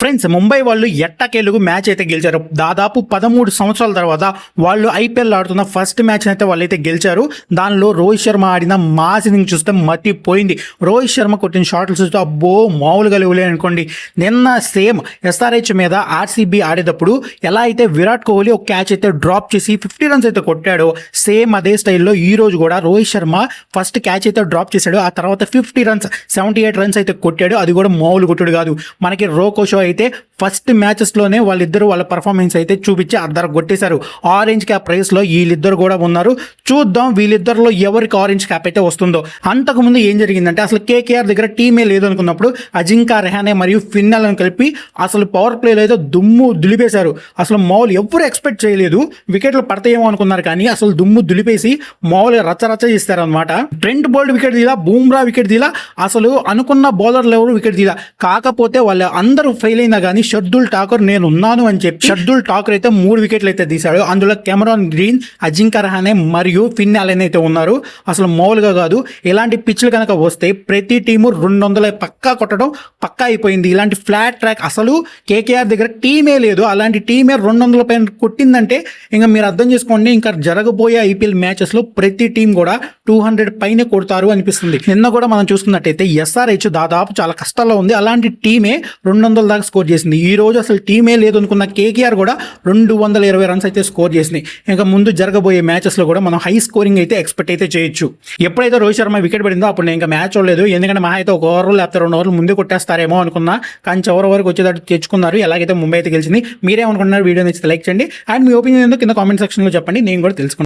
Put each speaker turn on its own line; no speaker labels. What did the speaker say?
Friends, Mumbai వాళ్ళు ఎట్టకేలుగు match అయితే గెలిచారు. దాదాపు 13 సంవత్సరాల తర్వాత వాళ్ళు ఐపీఎల్ ఆడుతున్న ఫస్ట్ మ్యాచ్ అయితే వాళ్ళైతే గెలిచారు. దానిలో రోహిత్ శర్మ ఆడిన మాస్ ఇన్నింగ్స్ చూస్తే మతిపోయింది. రోహిత్ శర్మ కొట్టిన షాట్లు చూస్తే అబ్బో మామూలుగా లేవులే అనుకోండి. నిన్న సేమ్ ఎస్ఆర్హెచ్ మీద ఆర్సీబీ ఆడేటప్పుడు ఎలా అయితే విరాట్ కోహ్లీ ఒక క్యాచ్ అయితే డ్రాప్ చేసి 50 రన్స్ అయితే కొట్టాడో, సేమ్ అదే స్టైల్లో ఈ రోజు కూడా రోహిత్ శర్మ ఫస్ట్ క్యాచ్ అయితే డ్రాప్ చేశాడు. ఆ తర్వాత 50 రన్స్ 78 రన్స్ అయితే కొట్టాడు. అది కూడా మామూలు కొట్టుడు కాదు. మనకి రోకో షో అయితే ఫస్ట్ మ్యాచెస్లోనే వాళ్ళిద్దరు వాళ్ళ పర్ఫార్మెన్స్ అయితే చూపించి అద్దరు కొట్టేశారు. ఆరెంజ్ క్యాప్ రేస్లో వీళ్ళిద్దరు కూడా ఉన్నారు. చూద్దాం వీళ్ళిద్దరిలో ఎవరికి ఆరెంజ్ క్యాప్ అయితే వస్తుందో. అంతకుముందు ఏం జరిగిందంటే అసలు కేకేఆర్ దగ్గర టీమే లేదు అనుకున్నప్పుడు అజింకా రెహానే మరియు ఫిన్నెలను కలిపి అసలు పవర్ ప్లేలో అయితే దుమ్ము దులిపేశారు. అసలు మామూలు ఎవరు ఎక్స్పెక్ట్ చేయలేదు. వికెట్లు పడతాయేమో అనుకున్నారు కానీ అసలు దుమ్ము దులిపేసి మామూలుగా రచ్చరచ్చ చేస్తారు అనమాట. ట్రెంట్ బోల్ట్ వికెట్ తీలా, బూమ్రా వికెట్ తీలా, అసలు అనుకున్న బౌలర్లు ఎవరు వికెట్ తీలా. కాకపోతే వాళ్ళు అందరూ ఫెయిల్ అయినా కానీ షర్దుల్ ఠాకూర్ నేను ఉన్నాను అని చెప్పి షర్దుల్ ఠాకూర్ అయితే 3 వికెట్లు అయితే తీశాడు. అందులో కెమెరాన్ గ్రీన్, అజింకా రహానే మరియు ఫిన్ అలెన్ అయితే ఉన్నారు. అసలు మామూలుగా కాదు. ఇలాంటి పిచ్లు కనుక వస్తే ప్రతి టీము 200 పక్కా కొట్టడం పక్కా అయిపోయింది. ఇలాంటి ఫ్లాట్ ట్రాక్ అసలు కేకేఆర్ దగ్గర టీమే లేదు. అలాంటి టీమే 200 పైన కొట్టిందంటే ఇంకా మీరు అర్థం చేసుకోండి, ఇంకా జరగబోయే ఐపీఎల్ మ్యాచెస్ లో ప్రతి టీం కూడా 200 పైనే కొడతారు అనిపిస్తుంది. నిన్న కూడా మనం చూసుకున్నట్టయితే ఎస్ఆర్హెచ్ దాదాపు చాలా కష్టాల్లో ఉంది. అలాంటి టీమే 200 దాకా స్కోర్ చేసింది. ఈ రోజు అసలు టీమే లేదు అనుకున్న కేకేఆర్ కూడా 220 రన్స్ అయితే స్కోర్ చేసింది. ఇంకా ముందు జరగబోయే మ్యాచెస్ లో కూడా మనం హై స్కోరింగ్ అయితే ఎక్స్పెక్ట్ అయితే చేయొచ్చు. ఎప్పుడైతే రోహిత్ శర్మ వికెట్ పడిందో అప్పుడు నేను ఇంకా మ్యాచ్ చూడలేదు. ఎందుకంటే మహా అయితే 1 ఓవర్ లేకపోతే 2 ఓవర్లు ముందే కొట్టేస్తారేమో అనుకున్నా. కానీ చివరి వరకు వచ్చేటట్టు తెచ్చుకున్నారు. ఎలాగైతే ముంబై అయితే గెలిచింది. మీరేమనుకుంటున్నారు? వీడియో నచ్చితే లైక్ చేయండి. అండ్ మీ ఒపీనియన్ ఏందో కింద కామెంట్ సెక్షన్ లో చెప్పండి. నేను కూడా తెలుసుకుంటాను.